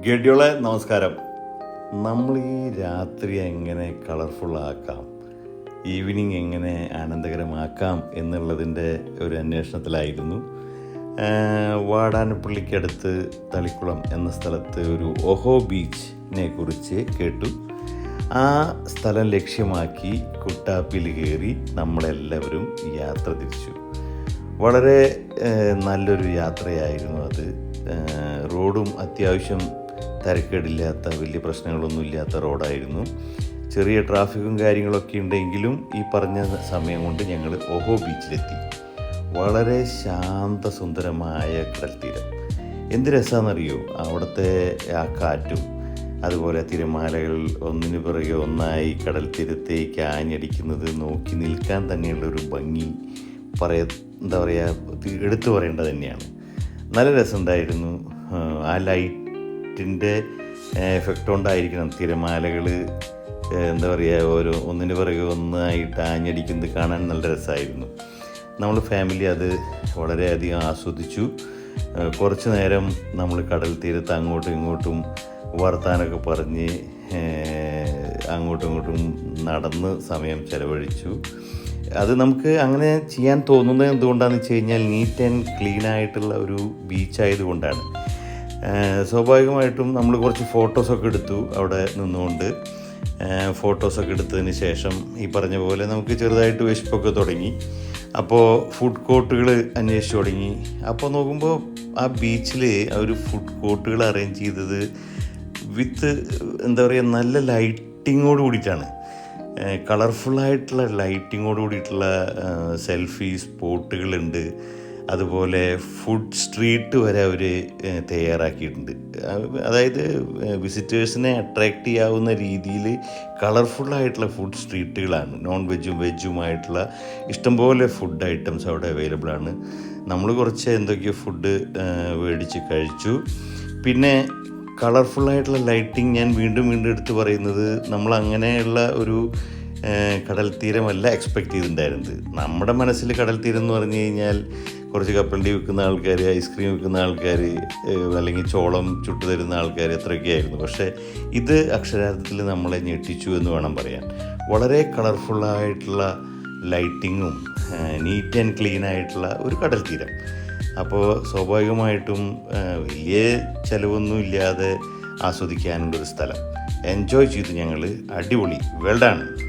ഗഡിയോളെ നമസ്കാരം. നമ്മൾ ഈ രാത്രി എങ്ങനെ കളർഫുള്ളാക്കാം, ഈവനിങ് എങ്ങനെ ആനന്ദകരമാക്കാം എന്നുള്ളതിൻ്റെ ഒരു അന്വേഷണത്തിലായിരുന്നു. വാടാനപ്പള്ളിക്കടുത്ത് തളിക്കുളം എന്ന സ്ഥലത്ത് ഒരു ഓഹോ ബീച്ചിനെ കുറിച്ച് കേട്ടു. ആ സ്ഥലം ലക്ഷ്യമാക്കി കുട്ടാപ്പിൽ കയറി നമ്മളെല്ലാവരും യാത്ര തിരിച്ചു. വളരെ നല്ലൊരു യാത്രയായിരുന്നു അത്. റോഡും അത്യാവശ്യം തിരക്കേടില്ലാത്ത, വലിയ പ്രശ്നങ്ങളൊന്നുമില്ലാത്ത റോഡായിരുന്നു. ചെറിയ ട്രാഫിക്കും കാര്യങ്ങളൊക്കെ ഉണ്ടെങ്കിലും ഈ പറഞ്ഞ സമയം കൊണ്ട് ഞങ്ങൾ ഓഹോ ബീച്ചിലെത്തി. വളരെ ശാന്തസുന്ദരമായ കടൽത്തീരം. എന്ത് രസമാണെന്നറിയോ, അവിടുത്തെ ആ കാറ്റും അതുപോലെ തിരമാലകൾ ഒന്നിനു പിറകെ ഒന്നായി കടൽ തീരത്തേക്ക് ആഞ്ഞടിക്കുന്നത് നോക്കി നിൽക്കാൻ തന്നെയുള്ളൊരു ഭംഗി എന്താ പറയുക, എടുത്തു പറയേണ്ടത് തന്നെയാണ്. നല്ല രസമുണ്ടായിരുന്നു. ആ ലൈറ്റിൻ്റെ എഫക്റ്റ് കൊണ്ടായിരിക്കണം തിരമാലകൾ എന്താ പറയുക, ഒന്നിനു പിറകെ ഒന്നായിട്ട് ആഞ്ഞടിക്കുന്നത് കാണാൻ നല്ല രസമായിരുന്നു. നമ്മൾ ഫാമിലി അത് വളരെയധികം ആസ്വദിച്ചു. കുറച്ച് നേരം നമ്മൾ കടൽ തീരത്ത് അങ്ങോട്ടും ഇങ്ങോട്ടും വർത്താനൊക്കെ പറഞ്ഞ് അങ്ങോട്ടും ഇങ്ങോട്ടും നടന്ന് സമയം ചെലവഴിച്ചു. അത് നമുക്ക് അങ്ങനെ ചെയ്യാൻ തോന്നുന്നത് എന്തുകൊണ്ടാണെന്ന് വെച്ച് കഴിഞ്ഞാൽ നീറ്റ് ആൻഡ് ക്ലീൻ ആയിട്ടുള്ള ഒരു ബീച്ചായതുകൊണ്ടാണ്. സ്വാഭാവികമായിട്ടും നമ്മൾ കുറച്ച് ഫോട്ടോസൊക്കെ എടുത്തു അവിടെ നിന്നുകൊണ്ട്. ഫോട്ടോസൊക്കെ എടുത്തതിന് ശേഷം ഈ പറഞ്ഞ പോലെ നമുക്ക് ചെറുതായിട്ട് വിശപ്പൊക്കെ തുടങ്ങി. അപ്പോൾ ഫുഡ് കോർട്ടുകൾ അന്വേഷിച്ച് തുടങ്ങി. അപ്പോൾ നോക്കുമ്പോൾ ആ ബീച്ചിൽ ഒരു ഫുഡ് കോർട്ടുകൾ അറേഞ്ച് ചെയ്തത് വിത്ത് എന്താ പറയുക, നല്ല ലൈറ്റിങ്ങോട് കൂടിയിട്ടാണ്. കളർഫുള്ളായിട്ടുള്ള ലൈറ്റിങ്ങോട് കൂടിയിട്ടുള്ള സെൽഫി സ്പോട്ടുകളുണ്ട്. അതുപോലെ ഫുഡ് സ്ട്രീറ്റ് വരെ അവർ തയ്യാറാക്കിയിട്ടുണ്ട്. അതായത് വിസിറ്റേഴ്സിനെ അട്രാക്റ്റ് ചെയ്യാവുന്ന രീതിയിൽ കളർഫുള്ളായിട്ടുള്ള ഫുഡ് സ്ട്രീറ്റുകളാണ്. നോൺ വെജും വെജുമായിട്ടുള്ള ഇഷ്ടംപോലെ ഫുഡ് ഐറ്റംസ് അവിടെ അവൈലബിൾ ആണ്. നമ്മൾ കുറച്ച് എന്തൊക്കെയോ ഫുഡ് മേടിച്ച് കഴിച്ചു. പിന്നെ കളർഫുള്ളായിട്ടുള്ള ലൈറ്റിങ്, ഞാൻ വീണ്ടും എടുത്ത് പറയുന്നത്, നമ്മൾ അങ്ങനെയുള്ള ഒരു കടൽ തീരമല്ല എക്സ്പെക്റ്റ് ചെയ്തിട്ടുണ്ടായിരുന്നത്. നമ്മുടെ മനസ്സിൽ കടൽ തീരം എന്ന് പറഞ്ഞു കഴിഞ്ഞാൽ കുറച്ച് കപ്പലണ്ടി വിൽക്കുന്ന ആൾക്കാർ, ഐസ്ക്രീം വിൽക്കുന്ന ആൾക്കാർ, അല്ലെങ്കിൽ ചോളം ചുട്ടു തരുന്ന ആൾക്കാർ, എത്രയൊക്കെയായിരുന്നു. പക്ഷേ ഇത് അക്ഷരാർത്ഥത്തിൽ നമ്മളെ ഞെട്ടിച്ചു എന്ന് വേണം പറയാൻ. വളരെ കളർഫുള്ളായിട്ടുള്ള ലൈറ്റിങ്ങും നീറ്റ് ആൻഡ് ക്ലീൻ ആയിട്ടുള്ള ഒരു കടൽ തീരം. അപ്പോൾ സ്വാഭാവികമായിട്ടും വലിയ ചിലവൊന്നും ഇല്ലാതെ ആസ്വദിക്കാനുള്ളൊരു സ്ഥലം. എൻജോയ് ചെയ്തു ഞങ്ങൾ. അടിപൊളി. Well done.